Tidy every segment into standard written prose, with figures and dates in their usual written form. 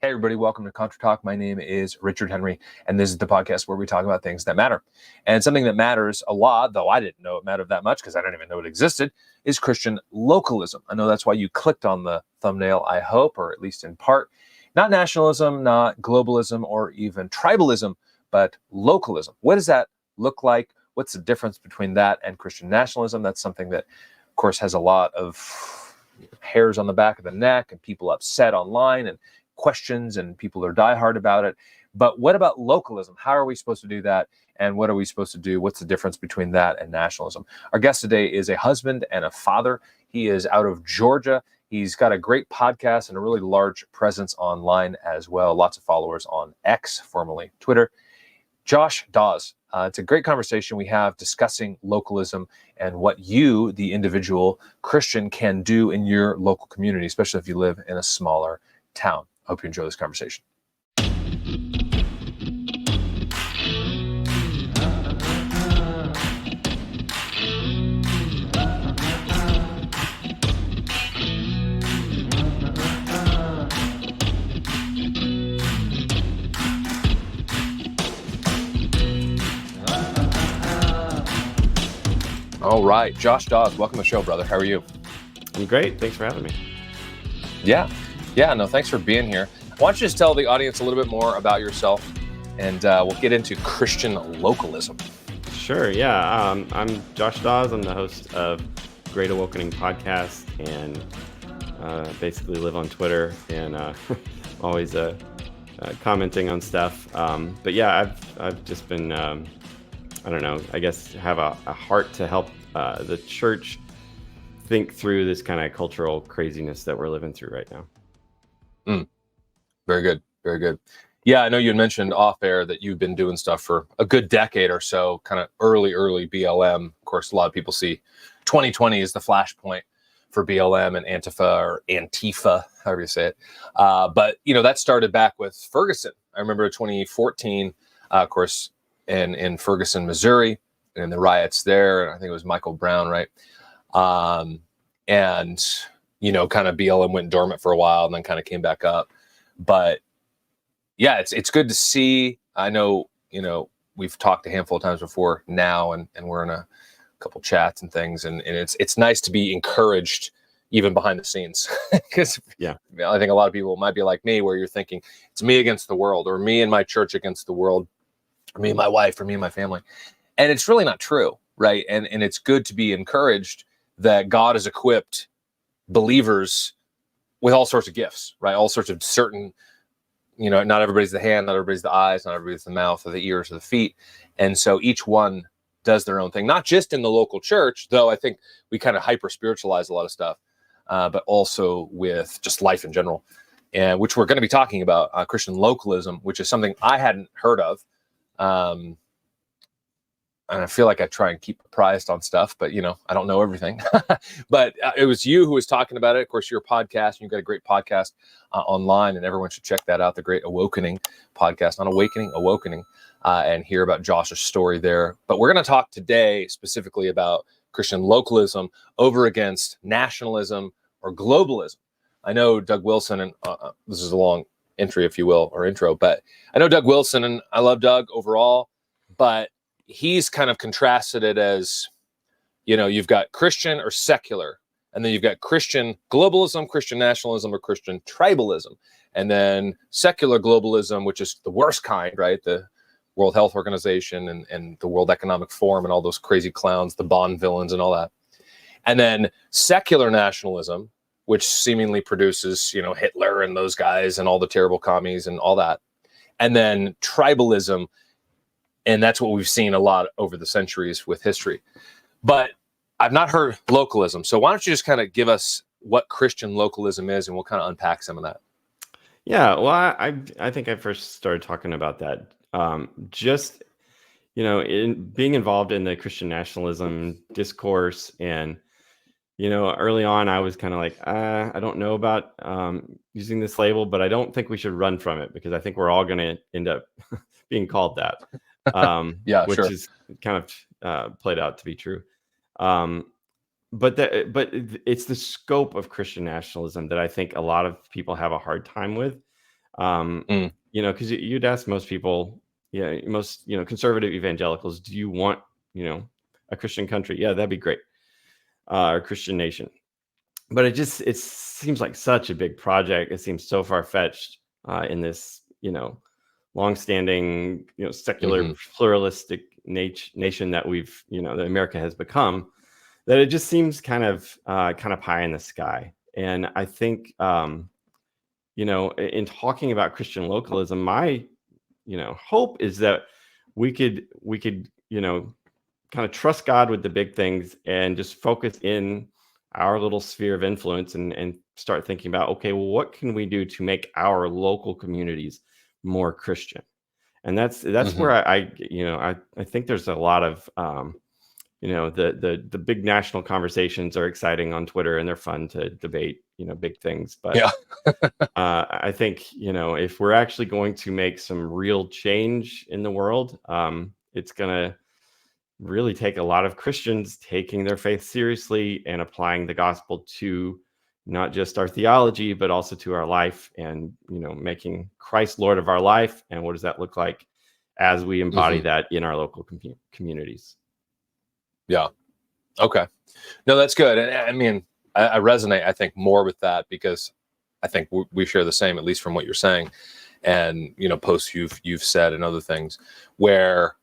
Hey, everybody, welcome to Contra Talk. My name is Richard Henry, and this is the podcast where we talk about things that matter. And something that matters a lot, though I didn't know it mattered that much because I didn't even know it existed, is Christian localism. I know that's why you clicked on the thumbnail, I hope, or at least in part. Not nationalism, not globalism, or even tribalism, but localism. What does that look like? What's the difference between that and Christian nationalism? That's something that, of course, has a lot of hairs on the back of the neck and people upset online and questions, and people are diehard about it. But what about localism? How are we supposed to do that? And what are we supposed to do? What's the difference between that and nationalism? Our guest today is a husband and a father. He is out of Georgia. He's got a great podcast and a really large presence online as well. Lots of followers on X, formerly Twitter. Josh Daws. It's a great conversation we have discussing localism and what you, the individual Christian, can do in your local community, especially if you live in a smaller town. Hope you enjoy this conversation. All right, Josh Daws, welcome to the show, brother. How are you? I'm great. Thanks for having me. Yeah, thanks for being here. Why don't you just tell the audience a little bit more about yourself, and we'll get into Christian localism. Sure, yeah. I'm Josh Daws. I'm the host of Great Awokening podcast, and basically live on Twitter and always commenting on stuff. But yeah, I've just been, I don't know, I guess have a heart to help the church think through this kind of cultural craziness that we're living through right now. Very good. Yeah, I know you had mentioned off air that you've been doing stuff for a good decade or so, kind of early BLM. Of course, a lot of people see 2020 as the flashpoint for BLM and Antifa, however you say it. But, that started back with Ferguson. I remember 2014, of course, in Ferguson, Missouri, and the riots there. I think it was Michael Brown, right? And, kind of BLM went dormant for a while and then kind of came back up. But yeah, it's good to see. I know, we've talked a handful of times before now, and we're in a couple chats and things. And it's nice to be encouraged even behind the scenes. Because I think a lot of people might be like me, where you're thinking it's me against the world, or me and my church against the world, or me and my wife, or me and my family. And it's really not true, right? And it's good to be encouraged that God has equipped believers with all sorts of gifts, right? All sorts of certain, not everybody's the hand, not everybody's the eyes, not everybody's the mouth or the ears or the feet. And so each one does their own thing, not just in the local church, though I think we kind of hyper spiritualize a lot of stuff, but also with just life in general, and which we're going to be talking about, Christian localism, which is something I hadn't heard of. And I feel like I try and keep apprised on stuff, but, I don't know everything. But it was you who was talking about it. Of course, your podcast, and you've got a great podcast online, and everyone should check that out, the Great Awokening podcast, on Awokening, and hear about Josh's story there. But we're going to talk today specifically about Christian localism over against nationalism or globalism. I know Doug Wilson, and this is a long entry, if you will, or intro, but I know Doug Wilson, and I love Doug overall, but he's kind of contrasted it as, you've got Christian or secular, and then you've got Christian globalism, Christian nationalism, or Christian tribalism, and then secular globalism, which is the worst kind, right? The World Health Organization and the World Economic Forum and all those crazy clowns, the Bond villains and all that. And then secular nationalism, which seemingly produces, Hitler and those guys and all the terrible commies and all that. And then tribalism. And that's what we've seen a lot over the centuries with history. But I've not heard localism. So why don't you just kind of give us what Christian localism is, and we'll kind of unpack some of that. Yeah, well, I think I first started talking about that just, in being involved in the Christian nationalism discourse. And, early on, I was kind of like, I don't know about using this label, but I don't think we should run from it, because I think we're all going to end up being called that. Which is kind of played out to be true. But it's the scope of Christian nationalism that I think a lot of people have a hard time with. Mm. Because you'd ask most people, most conservative evangelicals, do you want a Christian country? Yeah, that'd be great, or a Christian nation. But it seems like such a big project. It seems so far-fetched in this long-standing secular pluralistic nation that that America has become, that it just seems kind of pie in the sky. And I think in talking about Christian localism, my hope is that we could kind of trust God with the big things and just focus in our little sphere of influence and start thinking about, okay, well, what can we do to make our local communities more Christian? And that's where I think there's a lot of the big national conversations are exciting on Twitter, and they're fun to debate big things. But yeah. I think if we're actually going to make some real change in the world, it's gonna really take a lot of Christians taking their faith seriously and applying the gospel to not just our theology, but also to our life, and making Christ Lord of our life. And what does that look like as we embody that in our local communities? Yeah. Okay. No, that's good. And I mean, I resonate, I think, more with that, because I think we share the same, at least from what you're saying, and posts you've said and other things, where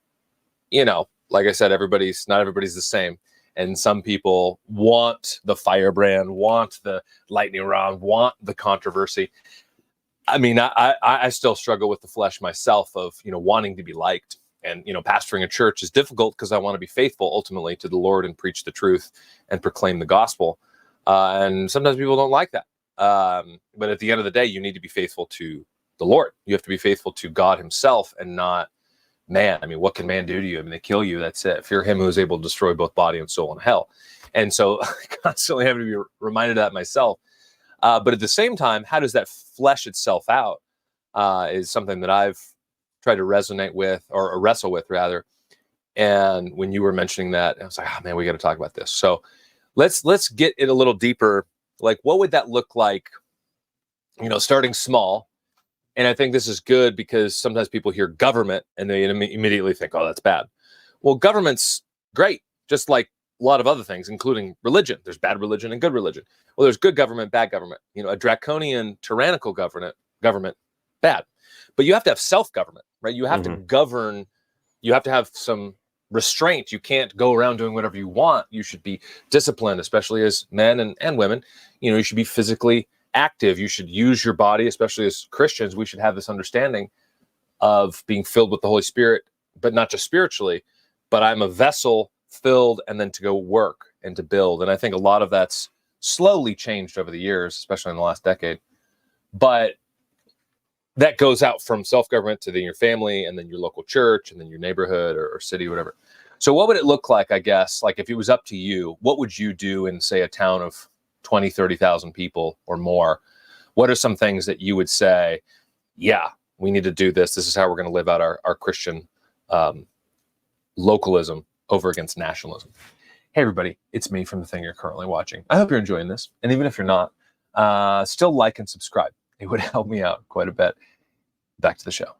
like I said, not everybody's the same. And some people want the firebrand, want the lightning round, want the controversy. I mean, I still struggle with the flesh myself of, wanting to be liked. And, pastoring a church is difficult because I want to be faithful ultimately to the Lord and preach the truth and proclaim the gospel. And sometimes people don't like that. But at the end of the day, you need to be faithful to the Lord. You have to be faithful to God himself, and not man. I mean, what can man do to you? I mean, they kill you. That's it. Fear him who is able to destroy both body and soul in hell. And so I constantly have to be reminded of that myself. But at the same time, how does that flesh itself out is something that I've tried to resonate with, or wrestle with rather. And when you were mentioning that, I was like, oh man, we got to talk about this. So let's get it a little deeper. Like, what would that look like, starting small? And I think this is good, because sometimes people hear government and they immediately think, oh, that's bad. Well, government's great, just like a lot of other things, including religion. There's bad religion and good religion. Well, there's good government, bad government. A draconian, tyrannical government, bad. But you have to have self-government, right? You have to govern. You have to have some restraint. You can't go around doing whatever you want. You should be disciplined, especially as men and women. You should be physically active. You should use your body, especially as Christians. We should have this understanding of being filled with the Holy Spirit, but not just spiritually, but I'm a vessel filled, and then to go work and to build. And I think a lot of that's slowly changed over the years, especially in the last decade. But that goes out from self-government to then your family, and then your local church, and then your neighborhood or city, or whatever. So what would it look like, I guess, like if it was up to you, what would you do in, say, a town of 20, 30,000 people or more? What are some things that you would say, yeah, we need to do this. This is how we're going to live out our Christian localism over against nationalism. Hey, everybody, it's me from the thing you're currently watching. I hope you're enjoying this. And even if you're not, still like and subscribe. It would help me out quite a bit. Back to the show.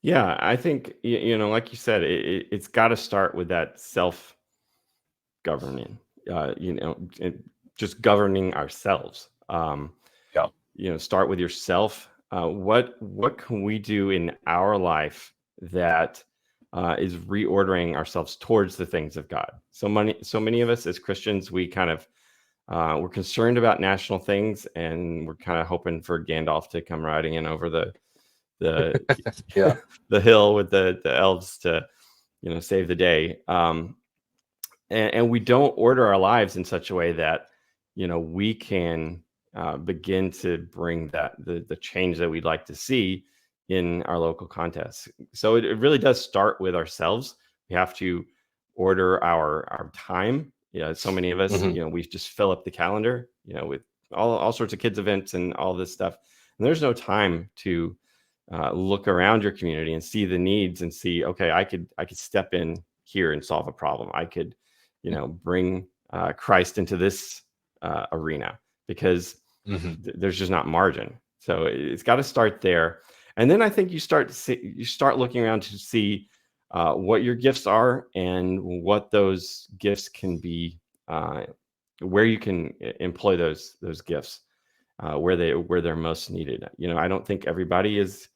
Yeah, I think, like you said, it's got to start with that self-governing, just governing ourselves. Start with yourself. What can we do in our life that is reordering ourselves towards the things of God? So many of us as Christians, we kind of we're concerned about national things, and we're kind of hoping for Gandalf to come riding in over the yeah. the hill with the elves to save the day. And we don't order our lives in such a way that we can begin to bring the change that we'd like to see in our local context. So it really does start with ourselves. We have to order our time. So many of us, we just fill up the calendar, with all sorts of kids events and all this stuff. And there's no time to look around your community and see the needs and see, okay, I could step in here and solve a problem. I could, bring Christ into this arena, because there's just not margin So it's got to start there, and then I think you start looking around to see what your gifts are and what those gifts can be, where you can employ those gifts, where they're most needed. I don't think everybody is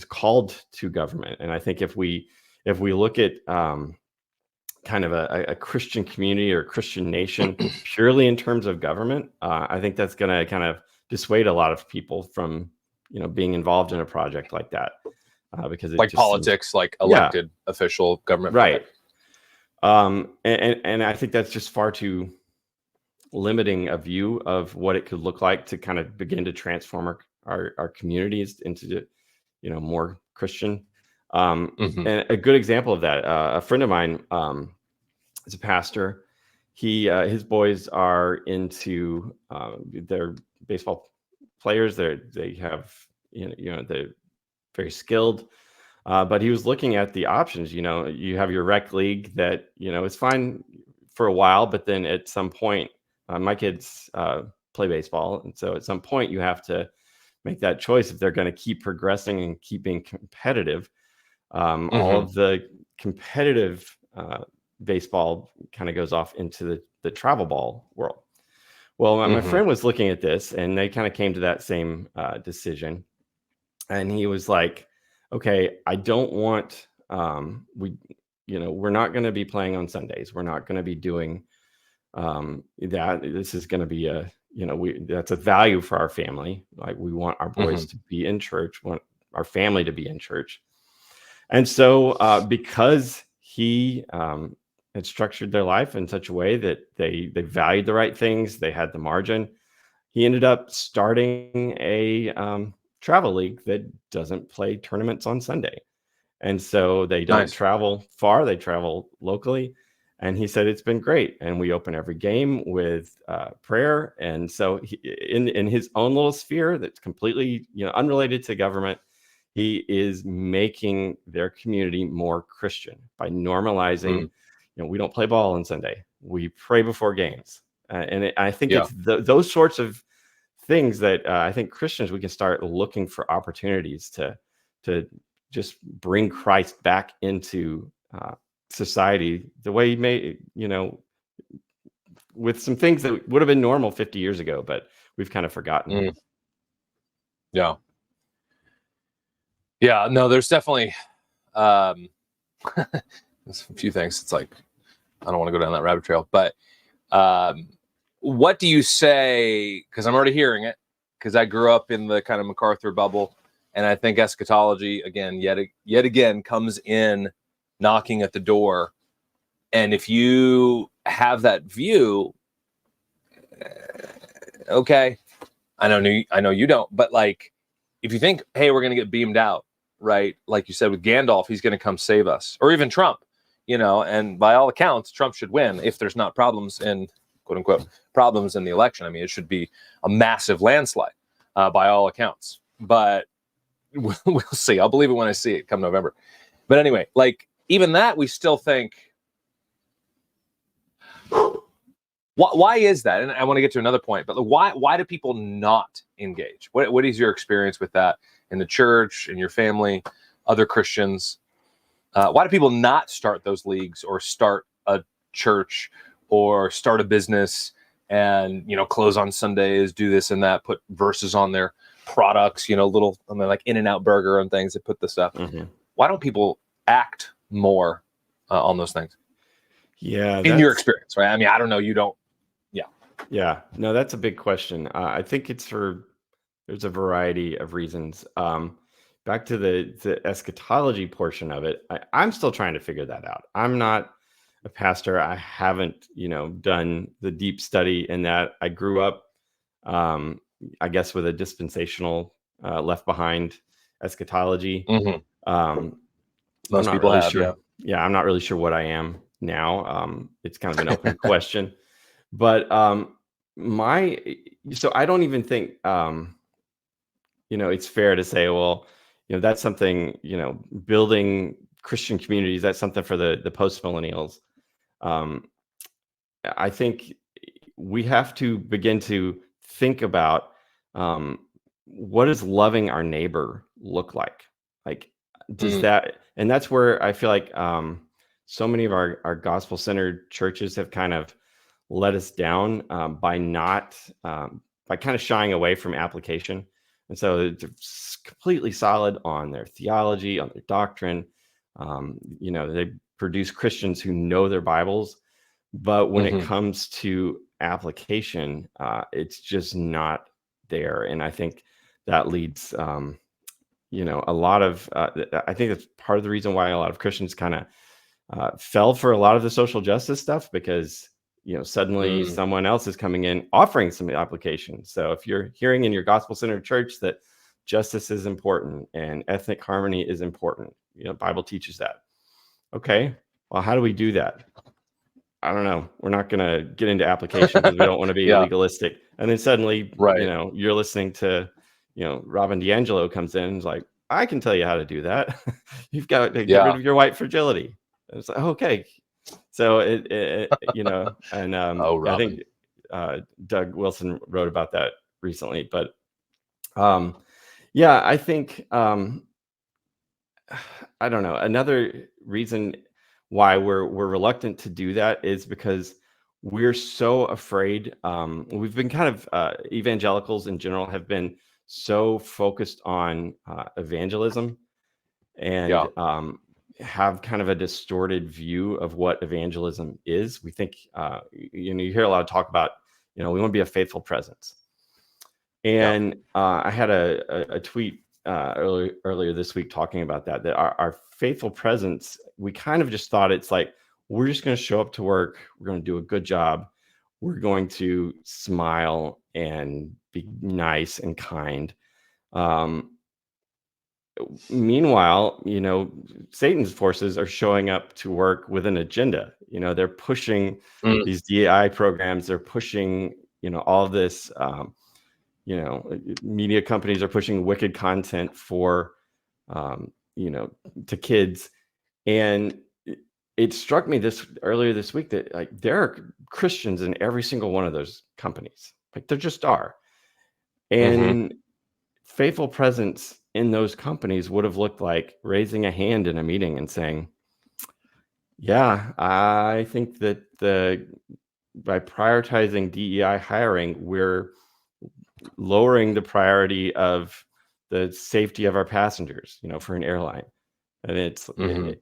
called to government, and I think if we look at kind of a Christian community or Christian nation purely in terms of government, I think that's going to kind of dissuade a lot of people from being involved in a project like that, because it like just politics, like elected official government, right? And I think that's just far too limiting a view of what it could look like to kind of begin to transform our communities into more Christian. Mm-hmm. And a good example of that, a friend of mine is a pastor. His boys are into they're baseball players. They have they're very skilled. But he was looking at the options. You have your rec league that it's fine for a while, but then at some point, my kids play baseball, and so at some point you have to make that choice if they're going to keep progressing and keeping competitive. All of the competitive baseball kind of goes off into the travel ball world. Well, my friend was looking at this, and they kind of came to that same decision. And he was like, "Okay, I don't want we're not going to be playing on Sundays. We're not going to be doing that. This is going to be that's a value for our family. Like, we want our boys to be in church, want our family to be in church." And so because he had structured their life in such a way that they valued the right things, they had the margin, he ended up starting a travel league that doesn't play tournaments on Sunday. And so they don't travel far, they travel locally. And he said it's been great. And we open every game with prayer. And so in his own little sphere that's completely unrelated to government, he is making their community more Christian by normalizing, we don't play ball on Sunday. We pray before games. I think it's those sorts of things that I think Christians, we can start looking for opportunities to just bring Christ back into society the way he made, with some things that would have been normal 50 years ago, but we've kind of forgotten. Yeah, no, there's definitely there's a few things. It's like, I don't want to go down that rabbit trail, but what do you say? Because I'm already hearing it, because I grew up in the kind of MacArthur bubble, and I think eschatology again, yet again, comes in knocking at the door. And if you have that view, okay, I know you don't, but like, if you think, hey, we're going to get beamed out, right? Like you said with Gandalf, he's going to come save us, or even Trump, and by all accounts, Trump should win if there's not problems in, quote unquote, problems in the election. I mean, it should be a massive landslide by all accounts, but we'll see. I'll believe it when I see it come November. But anyway, like, even that, we still think, why is that? And I want to get to another point, but why do people not engage? What is your experience with that in the church, in your family, other Christians? Why do people not start those leagues, or start a church, or start a business, and close on Sundays, do this and that, put verses on their products, little, like In-N-Out Burger and things that put this up? Why don't people act more on those things? Yeah, in your experience, right? I mean, I don't know. You don't. Yeah, no, that's a big question. I think there's a variety of reasons. Back to the eschatology portion of it, I'm still trying to figure that out. I'm not a pastor. I haven't, done the deep study in that. I grew up, I guess, with a dispensational, left behind eschatology. Most people have, yeah. I'm not really sure what I am now. It's kind of an open question. But so I don't even think it's fair to say, well, that's something, building Christian communities, that's something for the post millennials. I think we have to begin to think about what does loving our neighbor look like? Like, does Mm, that, and that's where I feel like so many of our gospel-centered churches have kind of let us down by not, by kind of shying away from application. And so they're completely solid on their theology, on their doctrine. They produce Christians who know their Bibles, but when it mhm, comes to application, it's just not there. And I think that leads, a lot of, I think that's part of the reason why a lot of Christians kind of fell for a lot of the social justice stuff, because suddenly mm, someone else is coming in offering some application. So if you're hearing in your gospel-centered church that justice is important and ethnic harmony is important, Bible teaches that. Okay, well, how do we do that? I don't know. We're not going to get into application because we don't want to be yeah, legalistic. And then suddenly, right. you're listening to, Robin DiAngelo comes in and is like, I can tell you how to do that. You've got to get rid Yeah. of your white fragility. And it's like, okay. So and Oh, I Robin. think Doug Wilson wrote about that recently. But I think I don't know. Another reason why we're reluctant to do that is because we're so afraid. We've been kind of evangelicals in general have been so focused on evangelism and Yeah. have kind of a distorted view of what evangelism is. We think, you hear a lot of talk about, we want to be a faithful presence. Yeah. And I had a tweet earlier this week talking about that our faithful presence, we kind of just thought it's like, we're just going to show up to work. We're going to do a good job. We're going to smile and be nice and kind. Meanwhile, Satan's forces are showing up to work with an agenda. They're pushing Mm, these DEI programs. They're pushing, all of this, media companies are pushing wicked content for, to kids. And it struck me earlier this week that like there are Christians in every single one of those companies. Like there just are. mhm. And faithful presence in those companies would have looked like raising a hand in a meeting and saying, yeah, I think that by prioritizing DEI hiring, we're lowering the priority of the safety of our passengers, for an airline. And Mhm.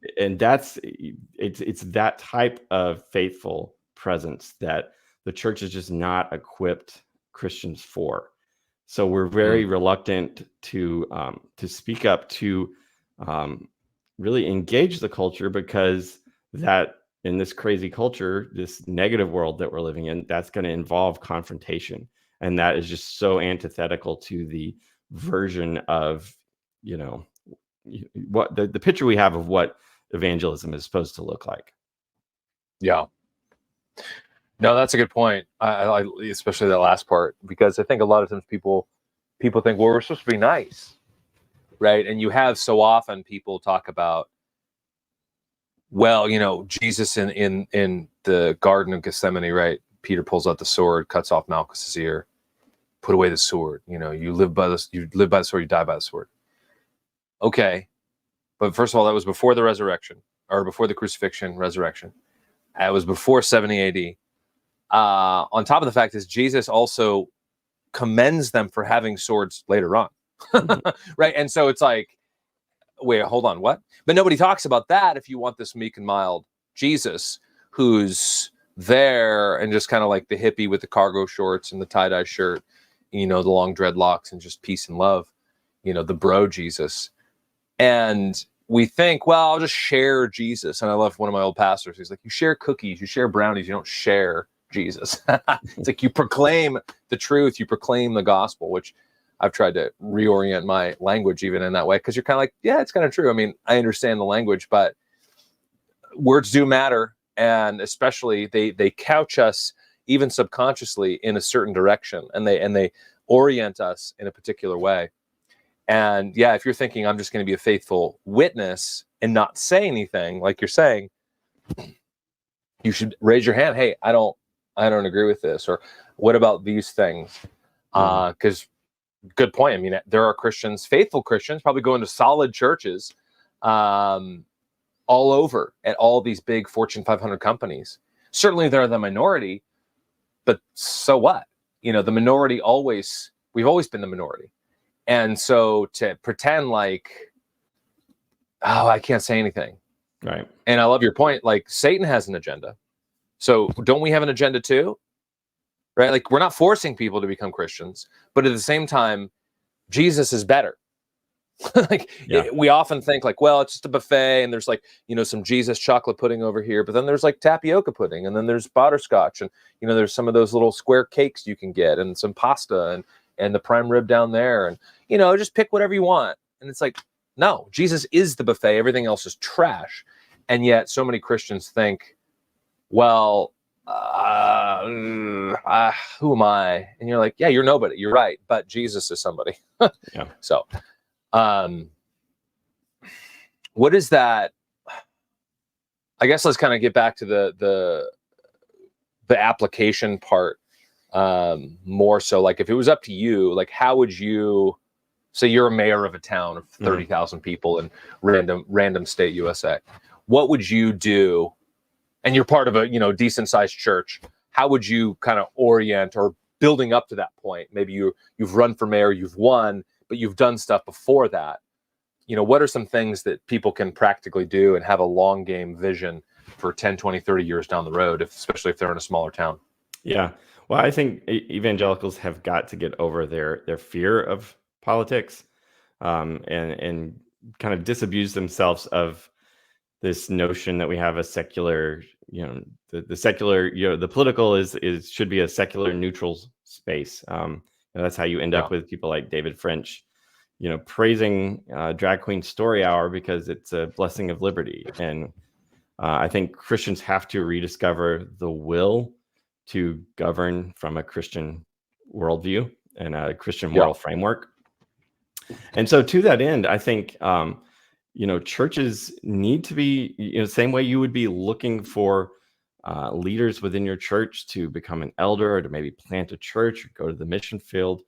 it's that type of faithful presence that the church is just not equipped Christians for. So we're very Mm. reluctant to speak up, to really engage the culture, because that in this crazy culture, this negative world that we're living in, that's going to involve confrontation, and that is just so antithetical to the version of what the picture we have of what evangelism is supposed to look like. Yeah. No, that's a good point. Especially that last part, because I think a lot of times people think, well, we're supposed to be nice, right? And you have so often people talk about, well, Jesus in the Garden of Gethsemane, right? Peter pulls out the sword, cuts off Malchus's ear. Put away the sword. You live by the sword, you die by the sword. Okay, but first of all, that was before the resurrection, or before the crucifixion, resurrection. It was before 70 AD. On top of the fact is Jesus also commends them for having swords later on. Right? And so it's like, wait, hold on, what? But nobody talks about that if you want this meek and mild Jesus who's there and just kind of like the hippie with the cargo shorts and the tie-dye shirt, the long dreadlocks and just peace and love, the bro Jesus. And we think, well, I'll just share Jesus. And I love one of my old pastors. He's like, you share cookies, you share brownies, you don't share Jesus. It's like you proclaim the truth, you proclaim the gospel, which I've tried to reorient my language even in that way, because you're kind of like, yeah, it's kind of true. I mean, I understand the language, but words do matter. And especially they couch us even subconsciously in a certain direction, and they orient us in a particular way. And yeah, if you're thinking I'm just going to be a faithful witness and not say anything, like you're saying, you should raise your hand. Hey, I don't agree with this, or what about these things? Because good point. I mean, there are Christians, faithful Christians, probably going to solid churches all over at all these big Fortune 500 companies. Certainly they're the minority, but so what? You know, the minority we've always been the minority. And so to pretend like, oh, I can't say anything. Right. And I love your point. Like, Satan has an agenda. So don't we have an agenda too? Right? Like, we're not forcing people to become Christians, but at the same time, Jesus is better. Like, we often think like, well, it's just a buffet and there's like, you know, some Jesus chocolate pudding over here, but then there's like tapioca pudding, and then there's butterscotch, and, you know, there's some of those little square cakes you can get, and some pasta, and the prime rib down there, and, you know, just pick whatever you want. And it's like, no, Jesus is the buffet. Everything else is trash. And yet so many Christians think, well, who am I? And you're like, yeah, you're nobody. You're right. But Jesus is somebody. Yeah. So, what is that? I guess let's kind of get back to the application part, more so. Like, if it was up to you, like, how would you say you're a mayor of a town of 30,000 people in random state USA? What would you do? And you're part of a, you know, decent sized church. How would you kind of orient, or building up to that point? Maybe you've run for mayor, you've won, but you've done stuff before that. You know, what are some things that people can practically do and have a long game vision for 10, 20, 30 years down the road, especially if they're in a smaller town? Yeah. Well, I think evangelicals have got to get over their fear of politics, and kind of disabuse themselves of this notion that we have a secular, you know, the secular, you know, the political should be a secular neutral space. And that's how you end up with people like David French, you know, praising drag queen story hour because it's a blessing of liberty. And I think Christians have to rediscover the will to govern from a Christian worldview and a Christian moral framework. And so to that end, I think, you know, churches need to be, you know, same way you would be looking for leaders within your church to become an elder or to maybe plant a church or go to the mission field.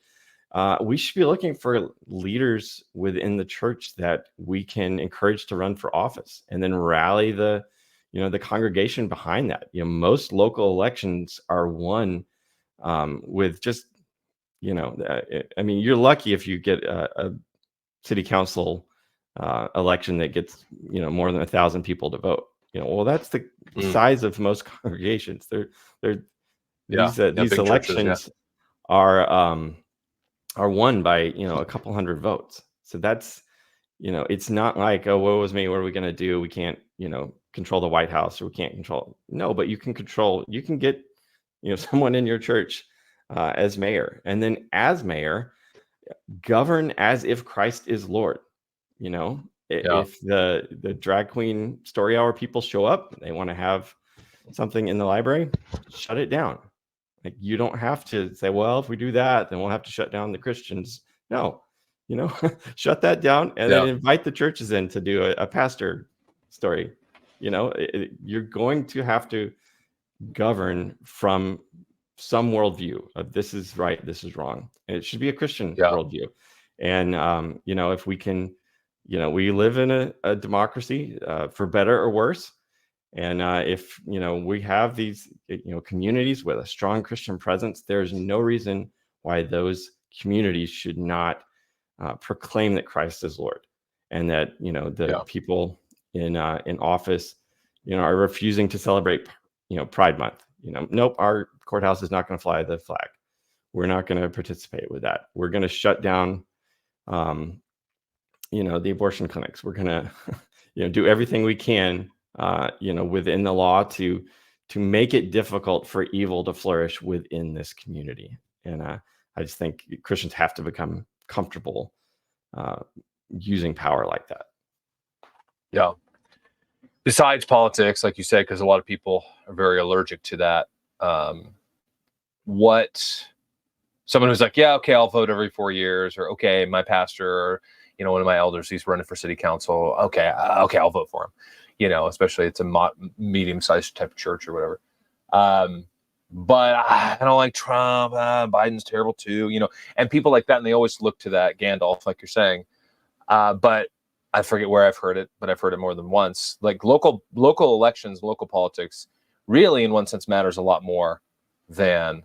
We should be looking for leaders within the church that we can encourage to run for office, and then rally the congregation behind that. You know, most local elections are won with just, you know, I mean, you're lucky if you get a city council election that gets, you know, more than 1,000 people to vote. You know, well, that's the size of most congregations. These elections are won by, you know, a couple hundred votes. So that's, you know, it's not like, oh, woe is me, what are we going to do? We can't, you know, control the White House, or we can't control. No, but you can get, you know, someone in your church as mayor, and then as mayor, govern as if Christ is Lord. You know, if the drag queen story hour people show up, they want to have something in the library, shut it down. Like, you don't have to say, well, if we do that, then we'll have to shut down the Christians. No, you know, shut that down, and then invite the churches in to do a pastor story. You know, you're going to have to govern from some worldview of this is right, this is wrong. And it should be a Christian worldview. And, you know, if we can, you know, we live in a democracy for better or worse. And if, you know, we have these, you know, communities with a strong Christian presence, there's no reason why those communities should not proclaim that Christ is Lord, and that, you know, the people in office, you know, are refusing to celebrate, you know, Pride Month. You know, nope, our courthouse is not going to fly the flag. We're not going to participate with that. We're going to shut down, you know, the abortion clinics. We're going to, you know, do everything we can, you know, within the law to make it difficult for evil to flourish within this community. And I just think Christians have to become comfortable using power like that. Yeah. Besides politics, like you said, because a lot of people are very allergic to that. What someone who's like, yeah, okay, I'll vote every 4 years, or okay, my pastor, or, you know, one of my elders, he's running for city council. Okay, I'll vote for him. You know, especially it's a medium-sized type of church or whatever. but I don't like Trump. Biden's terrible too, and people like that. And they always look to that Gandalf, like you're saying. But I forget where I've heard it, but I've heard it more than once. Like local elections, local politics really in one sense matters a lot more than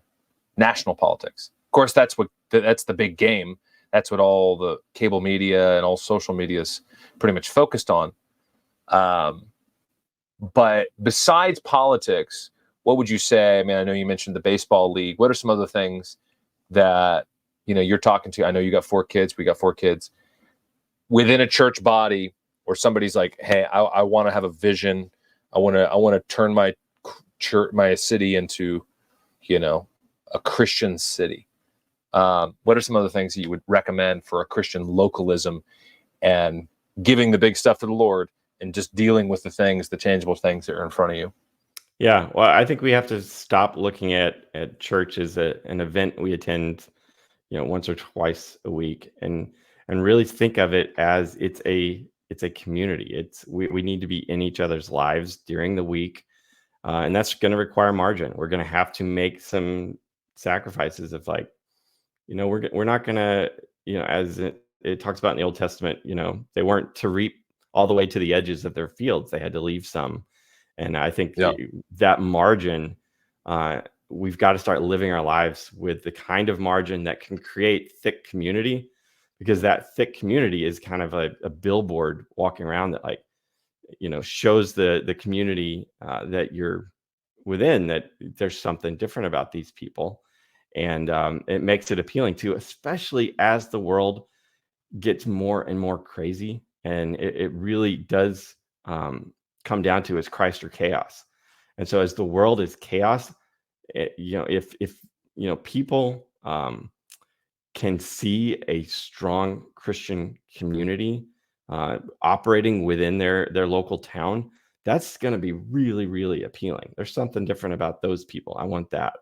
national politics. Of course, that's the big game. That's what all the cable media and all social media is pretty much focused on. But besides politics, what would you say? I mean, I know you mentioned the baseball league. What are some other things that you're talking to? I know you got 4 kids. We got 4 kids within a church body, where somebody's like, "Hey, I want to have a vision. I want to turn my church, my city into, a Christian city." What are some other things that you would recommend for a Christian localism and giving the big stuff to the Lord and just dealing with the tangible things that are in front of you? Yeah, well, I think we have to stop looking at church as an event we attend, once or twice a week, and really think of it as it's a community. We need to be in each other's lives during the week, and that's going to require margin. We're going to have to make some sacrifices of, like, we're not going to, as it talks about in the Old Testament, they weren't to reap all the way to the edges of their fields. They had to leave some. And I think that margin, we've got to start living our lives with the kind of margin that can create thick community, because that thick community is kind of a billboard walking around that, like, shows the community that you're within, that there's something different about these people. And it makes it appealing too, especially as the world gets more and more crazy. And it really does come down to, is Christ or chaos? And so as the world is chaos, if people can see a strong Christian community operating within their local town, that's going to be really, really appealing. There's something different about those people. I want that.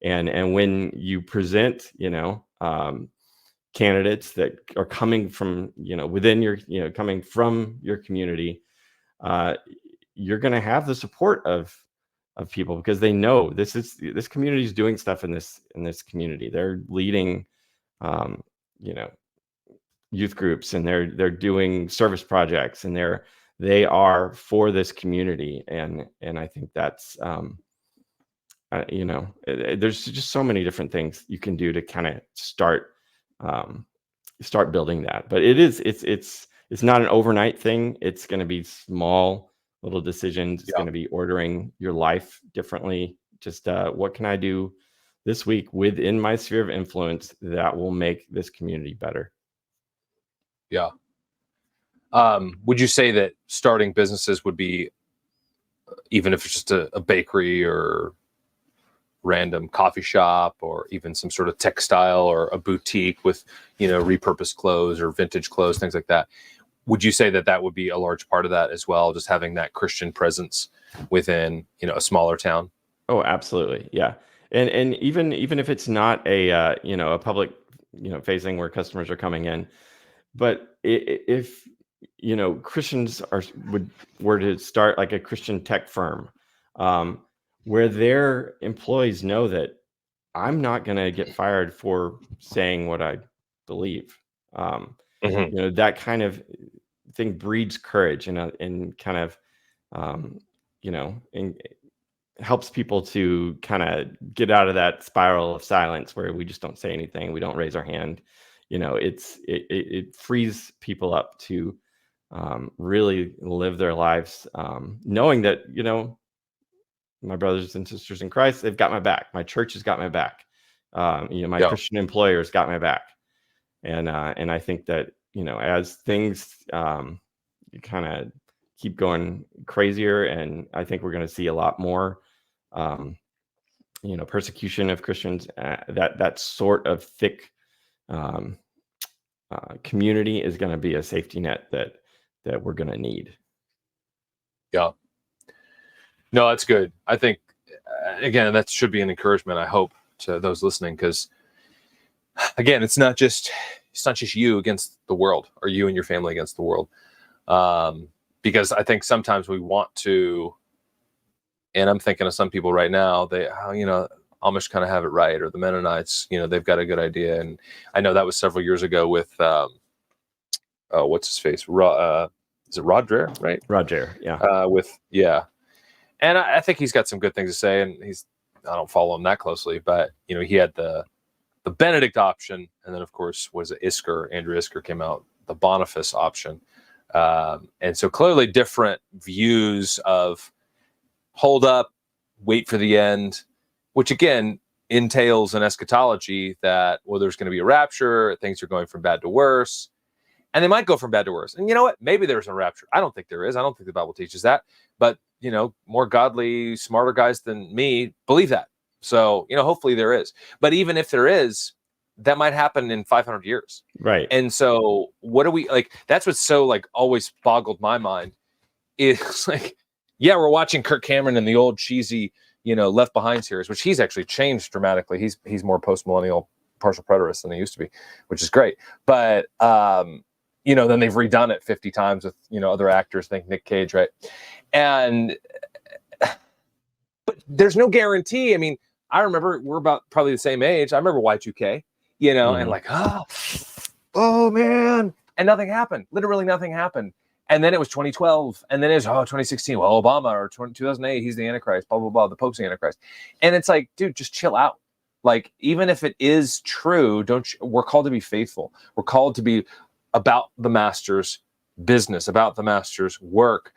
And when you present, candidates that are coming from, within your, coming from your community, you're going to have the support of people, because they know this community is doing stuff in this community. They're leading, youth groups, and they're doing service projects, and they are for this community. And I think that's, there's just so many different things you can do to kind of start building that. But it's not an overnight thing. It's going to be small little decisions. It's going to be ordering your life differently. Just what can I do this week within my sphere of influence that will make this community better? Yeah. Would you say that starting businesses would be, even if it's just a bakery or random coffee shop, or even some sort of textile or a boutique with, repurposed clothes or vintage clothes, things like that, would you say that would be a large part of that as well, just having that Christian presence within, a smaller town? Oh, absolutely. Yeah. And even if it's not a a public facing where customers are coming in, but if Christians were to start like a Christian tech firm, where their employees know that I'm not going to get fired for saying what I believe. That kind of thing breeds courage, and kind of, and helps people to kind of get out of that spiral of silence where we just don't say anything. We don't raise our hand. It frees people up to really live their lives, knowing that, my brothers and sisters in Christ, they've got my back. My church has got my back. My Christian employer's got my back. And I think that, as things kind of keep going crazier, and I think we're going to see a lot more, persecution of Christians, that sort of thick community is going to be a safety net that we're going to need. Yeah. No, that's good. I think, again, that should be an encouragement, I hope, to those listening, because, again, it's not just you against the world, or you and your family against the world. Because I think sometimes we want to And I'm thinking of some people right now, Amish kind of have it right, or the Mennonites, they've got a good idea. And I know that was several years ago with, what's his face? Is it Rod Drear, right? Rod Drear, yeah. And I think he's got some good things to say, and I don't follow him that closely, but he had the Benedict option, and then of course was it Isker, Andrew Isker came out, the Boniface option. And so clearly different views of hold up, wait for the end, which again entails an eschatology that, well, there's going to be a rapture, things are going from bad to worse. And they might go from bad to worse. And you know what? Maybe there's a rapture. I don't think there is. I don't think the Bible teaches that. But, more godly, smarter guys than me believe that. So, hopefully there is. But even if there is, that might happen in 500 years. Right. And so what do we, that's what's so, always boggled my mind is yeah, we're watching Kirk Cameron and the old cheesy, Left Behind series, which he's actually changed dramatically. He's more post-millennial partial preterist than he used to be, which is great. But, then they've redone it 50 times with, other actors, think Nick Cage, right? But there's no guarantee. I mean, I remember we're about probably the same age. I remember Y2K, and oh man, and nothing happened. Literally nothing happened. And then it was 2012, and then it was 2016. Well, Obama, or 2008, he's the Antichrist, blah blah blah. The Pope's the Antichrist, and it's like, dude, just chill out. Even if it is true, we're called to be faithful. We're called to be about the master's business, about the master's work,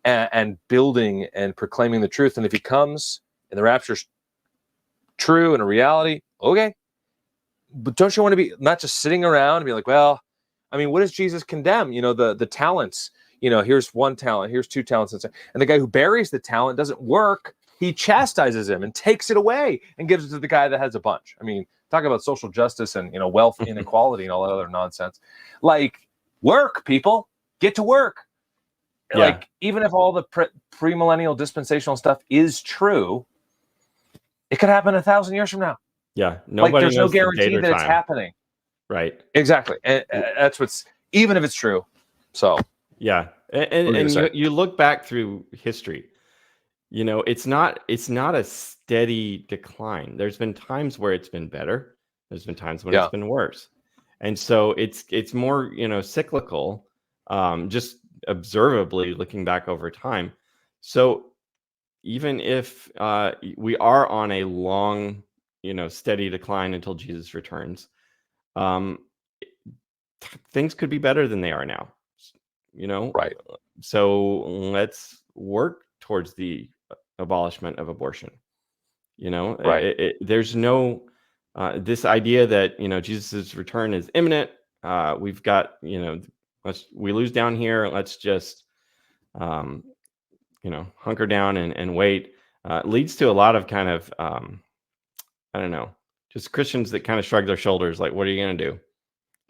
and building and proclaiming the truth. And if he comes and the rapture's true and a reality, okay. But don't you want to be not just sitting around and be like, well, I mean, what does Jesus condemn? The talents, here's one talent, here's two talents. And the guy who buries the talent doesn't work. He chastises him and takes it away and gives it to the guy that has a bunch. I mean, talk about social justice and, wealth inequality and all that other nonsense. Work, people, get to work. Yeah. Even if all the premillennial dispensational stuff is true, it could happen 1,000 years from now. Yeah. Nobody there's knows no guarantee the date or that it's time. happening. Right. Exactly. And that's even if it's true. So, yeah. And you look back through history, it's not a steady decline. There's been times where it's been better. There's been times when it's been worse. And so it's more, cyclical, just observably looking back over time. So even if we are on a long, steady decline until Jesus returns, things could be better than they are now, Right. So let's work towards the abolishment of abortion. Right. There's no this idea that Jesus's return is imminent. We've got we lose down here. Let's just hunker down and wait. Leads to a lot of kind of I don't know, just Christians that kind of shrug their shoulders, like, what are you going to do?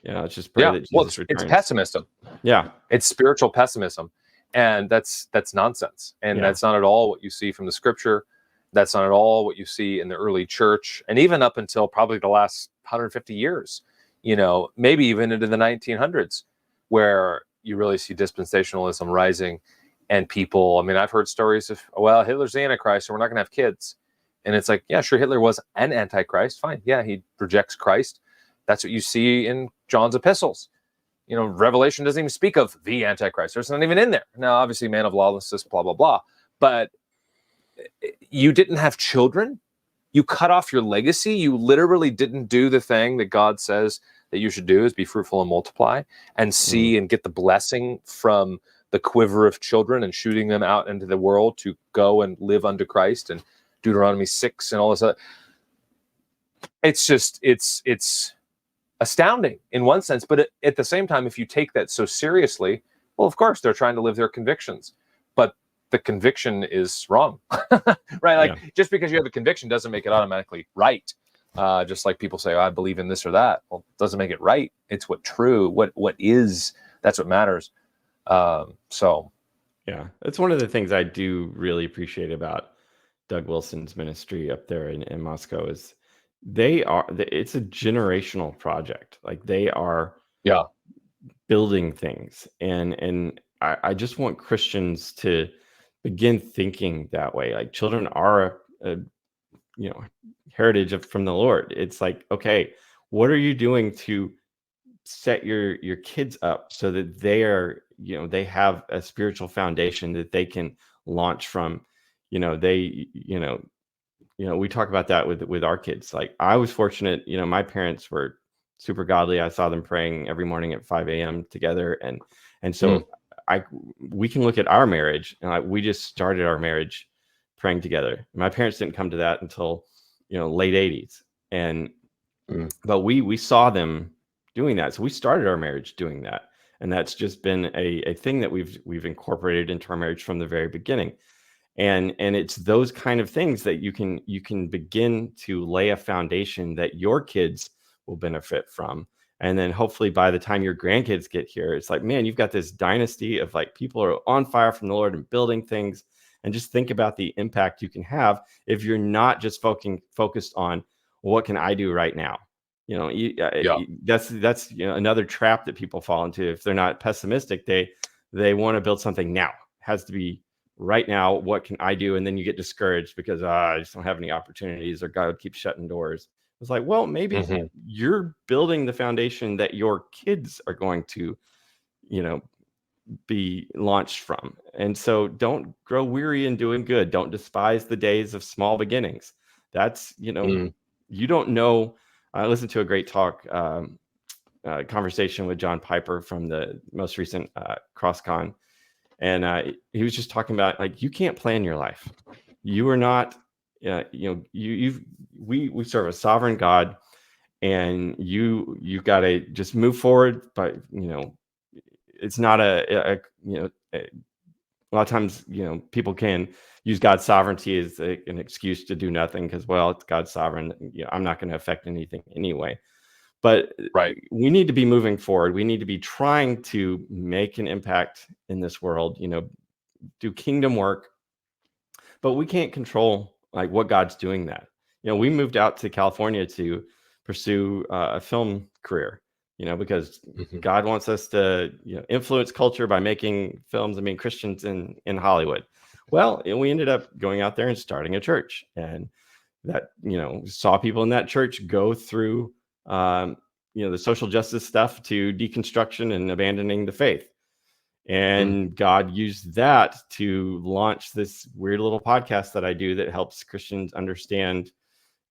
Let's just pray that Jesus returns. It's pessimism. Yeah, it's spiritual pessimism, and that's nonsense. And that's not at all what you see from the Scripture. That's not at all what you see in the early church, and even up until probably the last 150 years. Maybe even into the 1900s, where you really see dispensationalism rising, and people. I mean, I've heard stories of, well, Hitler's the Antichrist, so we're not going to have kids. And it's like, yeah, sure, Hitler was an Antichrist. Fine. Yeah, he rejects Christ. That's what you see in John's epistles. Revelation doesn't even speak of the Antichrist. There's not even in there. Now, obviously, man of lawlessness, blah, blah, blah. But you didn't have children. You cut off your legacy. You literally didn't do the thing that God says that you should do, is be fruitful and multiply and see and get the blessing from the quiver of children and shooting them out into the world to go and live unto Christ, and Deuteronomy 6 and all this other. It's just, it's astounding in one sense, but at the same time, if you take that so seriously, well, of course, they're trying to live their convictions, but the conviction is wrong, right? Just because you have a conviction doesn't make it automatically right. Just like people say, oh, I believe in this or that. Well, it doesn't make it right. It's what is, that's what matters. So. Yeah, that's one of the things I do really appreciate about Doug Wilson's ministry up there in Moscow is it's a generational project. They are building things, and I just want Christians to begin thinking that way. Like children are a heritage from the Lord. It's like, okay, what are you doing to set your kids up so that they are, they have a spiritual foundation that they can launch from? We talk about that with our kids. Like I was fortunate, my parents were super godly. I saw them praying every morning at 5 a.m. together, and so we can look at our marriage, and we just started our marriage praying together. My parents didn't come to that until late 80s, and but we saw them doing that, so we started our marriage doing that, and that's just been a thing that we've incorporated into our marriage from the very beginning. And it's those kind of things that you can begin to lay a foundation that your kids will benefit from. And then hopefully by the time your grandkids get here, it's like, man, you've got this dynasty of like people are on fire from the Lord and building things. And just think about the impact you can have if you're not just focused on what can I do right now. That's another trap that people fall into. If they're not pessimistic, they want to build something now. It has to be right now. What can I do? And then you get discouraged because I just don't have any opportunities, or God keeps shutting doors. It's like, well, maybe you're building the foundation that your kids are going to, be launched from. And so don't grow weary in doing good. Don't despise the days of small beginnings. That's, you don't know. I listened to a great talk, conversation with John Piper from the most recent CrossCon. And he was just talking about, like, you can't plan your life. You are not, we serve a sovereign God, and you've got to just move forward. But it's not a lot of times, people can use God's sovereignty as an excuse to do nothing because, well, it's God's sovereign. I'm not going to affect anything anyway. But we need to be moving forward. We need to be trying to make an impact in this world, do kingdom work. But we can't control like what God's doing that. We moved out to California to pursue a film career, because God wants us to influence culture by making films and being Christians in Hollywood. Well, we ended up going out there and starting a church, and that saw people in that church go through the social justice stuff to deconstruction and abandoning the faith. And God used that to launch this weird little podcast that I do that helps Christians understand,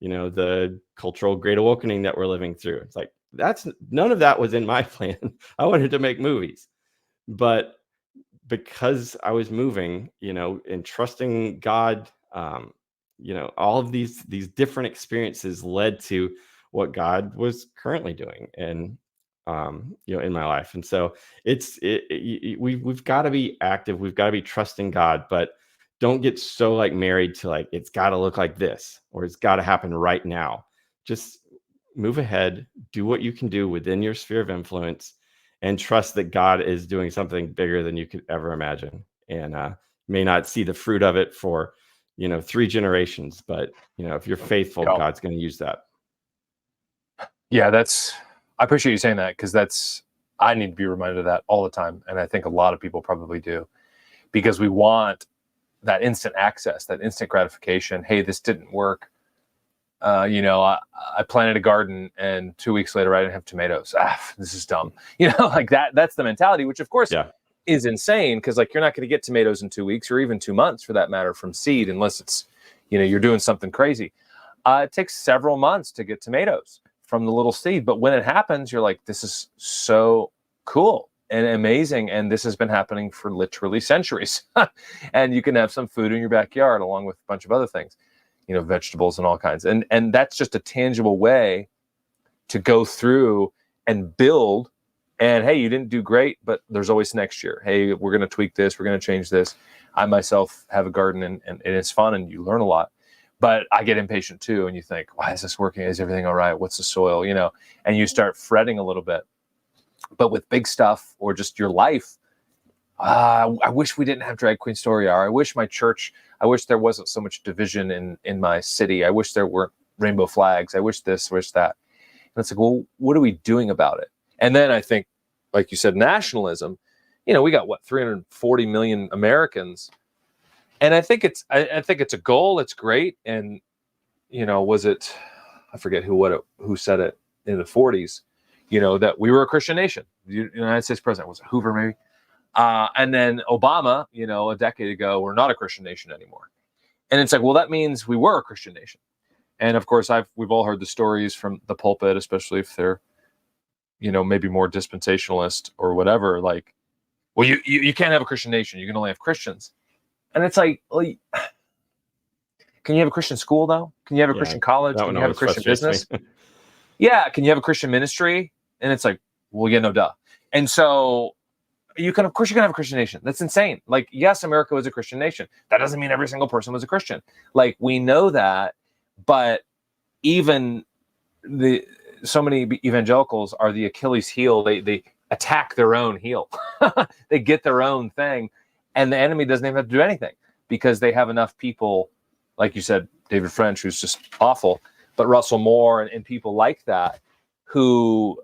the cultural great awakening that we're living through. It's like, none of that was in my plan. I wanted to make movies, but because I was moving, and trusting God, all of these different experiences led to what God was currently doing and in my life. And so we've got to be active. We've got to be trusting God, but don't get so like married to like, it's got to look like this, or it's got to happen right now. Just move ahead, do what you can do within your sphere of influence, and trust that God is doing something bigger than you could ever imagine. And may not see the fruit of it for 3 generations, but if you're faithful, God's going to use that. Yeah, I appreciate you saying that, because I need to be reminded of that all the time. And I think a lot of people probably do, because we want that instant access, that instant gratification. Hey, this didn't work. I planted a garden and 2 weeks later I didn't have tomatoes. This is dumb. Like that's the mentality, which of course is insane, because like you're not going to get tomatoes in 2 weeks or even 2 months for that matter from seed, unless it's, you're doing something crazy. It takes several months to get tomatoes from the little seed. But when it happens, you're like, this is so cool and amazing. And this has been happening for literally centuries. And you can have some food in your backyard along with a bunch of other things, vegetables and all kinds. And that's just a tangible way to go through and build. And hey, you didn't do great, but there's always next year. Hey, we're going to tweak this. We're going to change this. I myself have a garden and it's fun and you learn a lot. But I get impatient too, and you think, why is this working? Is everything all right? What's the soil? And you start fretting a little bit. But with big stuff or just your life, I wish we didn't have Drag Queen Story Hour. I wish my church, I wish there wasn't so much division in my city. I wish there weren't rainbow flags. I wish this, wish that. And it's like, well, what are we doing about it? And then I think, like you said, nationalism, we got 340 million Americans. And I think it's a goal. It's great. And, was it, I forget who said it in the 40s, that we were a Christian nation. The United States president, was it Hoover maybe? And then Obama, a decade ago, we're not a Christian nation anymore. And it's like, well, that means we were a Christian nation. And of course, we've all heard the stories from the pulpit, especially if they're, maybe more dispensationalist or whatever. Like, well, you can't have a Christian nation. You can only have Christians. And it's like, well, can you have a Christian school though? Can you have a Christian college? Can you have a Christian business? Yeah. Can you have a Christian ministry? And it's like, well, yeah, no, duh. And so of course you can have a Christian nation. That's insane. Like, yes, America was a Christian nation. That doesn't mean every single person was a Christian. Like, we know that, but even so many evangelicals are the Achilles heel. They attack their own heel. They get their own thing, and the enemy doesn't even have to do anything because they have enough people, like you said, David French, who's just awful, but Russell Moore and people like that, who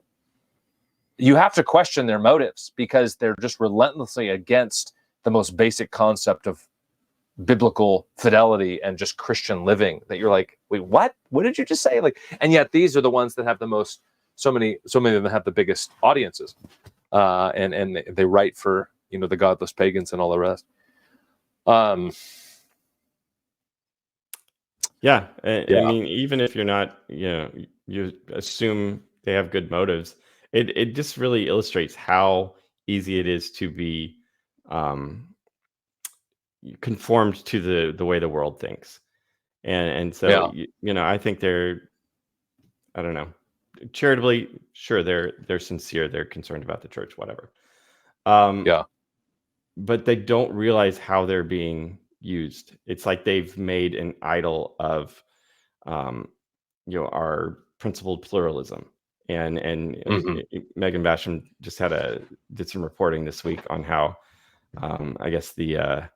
you have to question their motives because they're just relentlessly against the most basic concept of biblical fidelity and just Christian living, that you're like, wait, what did you just say? Like, and yet these are the ones that have the most, so many of them have the biggest audiences, and they write for, the godless pagans and all the rest. Yeah. I mean, even if you're not, you assume they have good motives. It just really illustrates how easy it is to be conformed to the way the world thinks. And so, I think they're, I don't know, charitably, sure, they're sincere. They're concerned about the church, whatever. But they don't realize how they're being used. It's like they've made an idol of, our principled pluralism. And Megan Basham just did some reporting this week on how, I guess the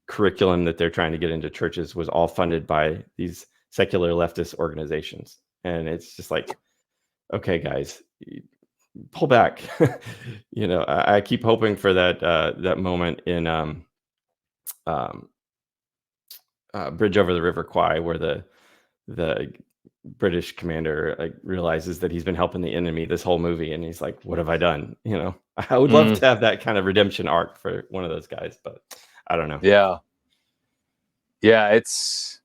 curriculum that they're trying to get into churches was all funded by these secular leftist organizations. And it's just like, okay, guys, pull back. I keep hoping for that moment in Bridge Over the River Kwai, where the British commander realizes that he's been helping the enemy this whole movie, and he's like, what have I done? I would love to have that kind of redemption arc for one of those guys, but I don't know. It's,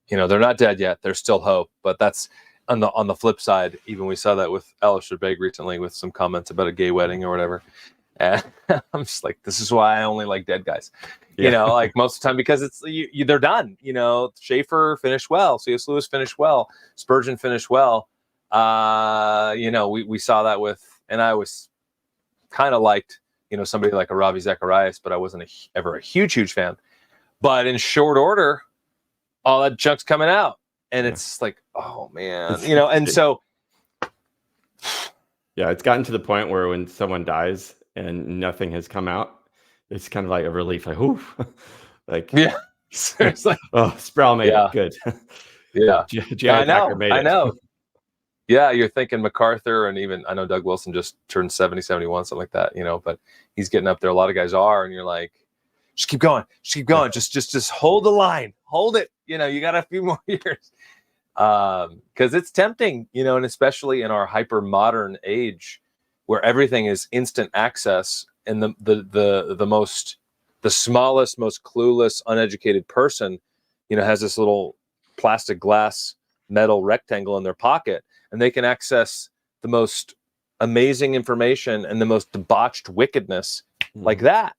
they're not dead yet. There's still hope, but that's on the flip side. Even we saw that with Alistair Begg recently with some comments about a gay wedding or whatever. And I'm just like, this is why I only like dead guys, like most of the time, because it's they're done. Schaeffer finished well, C.S. Lewis finished well, Spurgeon finished well. We saw that with, and I was kind of liked, somebody like a Ravi Zacharias, but I wasn't ever a huge fan. But in short order, all that junk's coming out, and it's like, oh man, and so it's gotten to the point where when someone dies and nothing has come out, it's kind of like a relief, like, oof. It's like, oh, Sproul made it good. I know. Yeah, you're thinking MacArthur, and even I know Doug Wilson just turned 70, 71, something like that, but he's getting up there. A lot of guys are, and you're like, just keep going, just hold the line, hold it. You got a few more years, because it's tempting, and especially in our hyper modern age, where everything is instant access, and the smallest, most clueless, uneducated person, has this little plastic glass metal rectangle in their pocket, and they can access the most amazing information and the most debauched wickedness like that.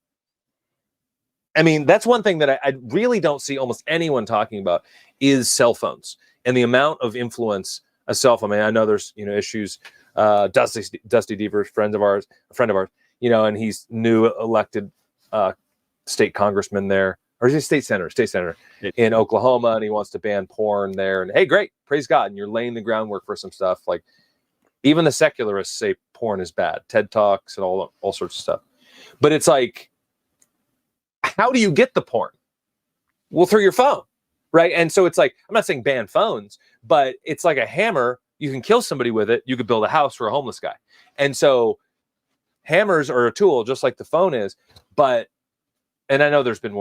I mean, that's one thing that I really don't see almost anyone talking about is cell phones and the amount of influence a cell phone. I mean, I know there's, issues. Dusty Deaver, a friend of ours, and he's new elected state congressman there, or is he state senator in Oklahoma, and he wants to ban porn there. And hey, great, praise God. And you're laying the groundwork for some stuff. Like, even the secularists say porn is bad, TED Talks and all sorts of stuff. But it's like, how do you get the porn? Well, through your phone, right? And so it's like, I'm not saying ban phones, but it's like a hammer. You can kill somebody with it. You could build a house for a homeless guy. And so hammers are a tool, just like the phone is. But and I know there's been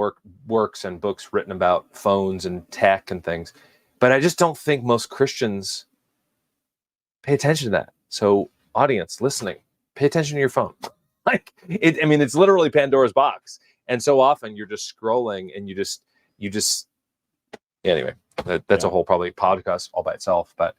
works and books written about phones and tech and things, but I just don't think most Christians pay attention to that. So audience listening, pay attention to your phone. Like it, I mean, it's literally Pandora's box. And so often you're just scrolling and you just, anyway, that's a whole probably podcast all by itself. But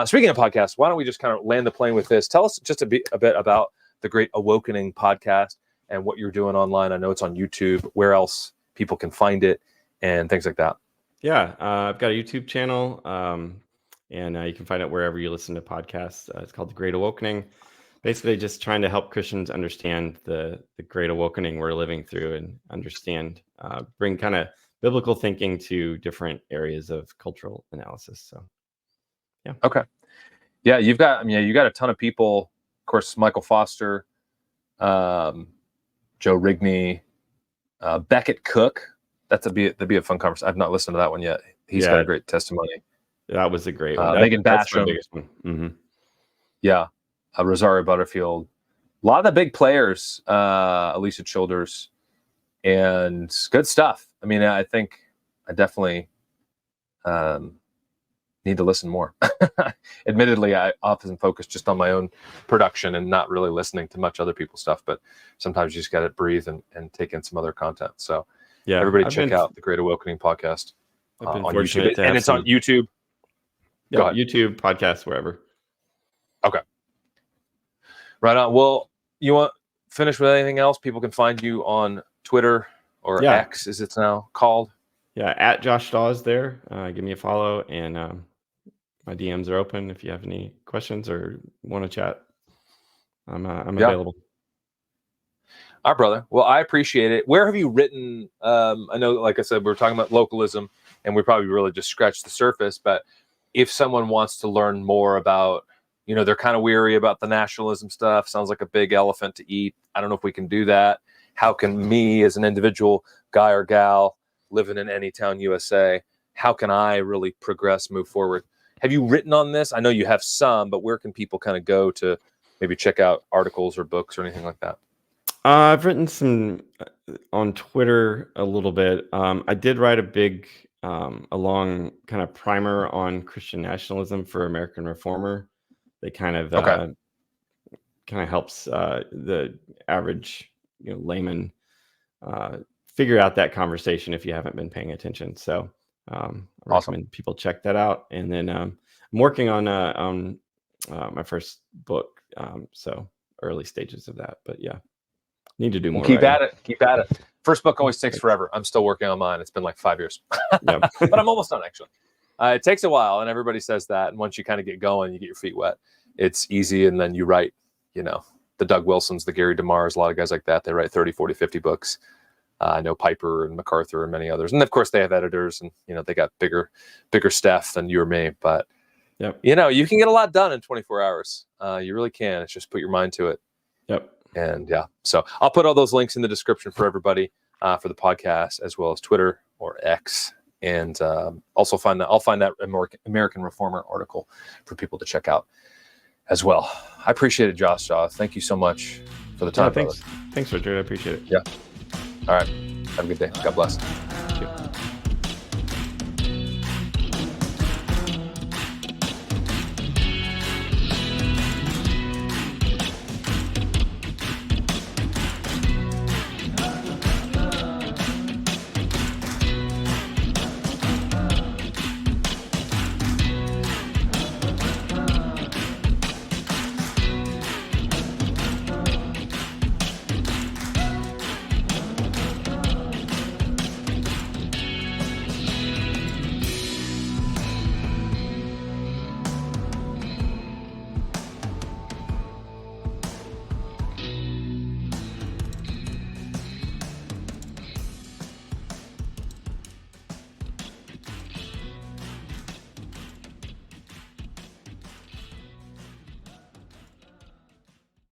speaking of podcasts, why don't we just kind of land the plane with this? Tell us just a bit about the Great Awokening podcast and what you're doing online. I know it's on YouTube, where else people can find it and things like that. Yeah, I've got a YouTube channel, and you can find it wherever you listen to podcasts. It's called The Great Awokening. Basically, just trying to help Christians understand the Great Awokening we're living through and understand, bring kind of biblical thinking to different areas of cultural analysis. So, yeah. Okay. Yeah, you got a ton of people. Of course, Michael Foster, Joe Rigney, Beckett Cook. That'd be a fun conversation. I've not listened to that one yet. He's got a great testimony. That was a great one. Megan That's my Basham. biggest one. Mm-hmm. Yeah. Rosario Butterfield. A lot of the big players, Alicia Childers, and good stuff. I mean, I think I definitely need to listen more. Admittedly, I often focus just on my own production and not really listening to much other people's stuff, but sometimes you just got to breathe and take in some other content. So yeah, everybody check out the Great Awakening podcast on YouTube. And it's on YouTube. Yeah, YouTube, podcast, wherever. Okay. Right on. Well, you want to finish with anything else? People can find you on Twitter or X, as it's now called. Yeah, at JoshDaws there. Give me a follow, and my DMs are open if you have any questions or want to chat. I'm available. All right, brother. Well, I appreciate it. Where have you written? I know, like I said, we were talking about localism, and we probably really just scratched the surface. But if someone wants to learn more about, they're kind of weary about the nationalism stuff. Sounds like a big elephant to eat. I don't know if we can do that. How can me as an individual guy or gal living in any town, USA, how can I really progress, move forward? Have you written on this? I know you have some, but where can people kind of go to maybe check out articles or books or anything like that? I've written some on Twitter a little bit. I did write a big, a long kind of primer on Christian nationalism for American Reformer. They kind of helps the average layman figure out that conversation if you haven't been paying attention. So I recommend people check that out. And then I'm working on my first book, so early stages of that. But yeah, need to do more. Keep at it. First book always takes forever. I'm still working on mine. It's been like 5 years, but I'm almost done actually. It takes a while, and everybody says that. And once you kind of get going, you get your feet wet. It's easy, and then you write, the Doug Wilsons, the Gary DeMars, a lot of guys like that. They write 30, 40, 50 books. I know Piper and MacArthur and many others. And of course, they have editors, and they got bigger staff than you or me. But, you can get a lot done in 24 hours. You really can. It's just put your mind to it. Yep. And so I'll put all those links in the description for everybody for the podcast, as well as Twitter or X. And also I'll find that American Reformer article for people to check out as well. I appreciate it, Josh Daws. Thank you so much for the time. Thanks, Richard. I appreciate it. Yeah. All right. Have a good day. God bless.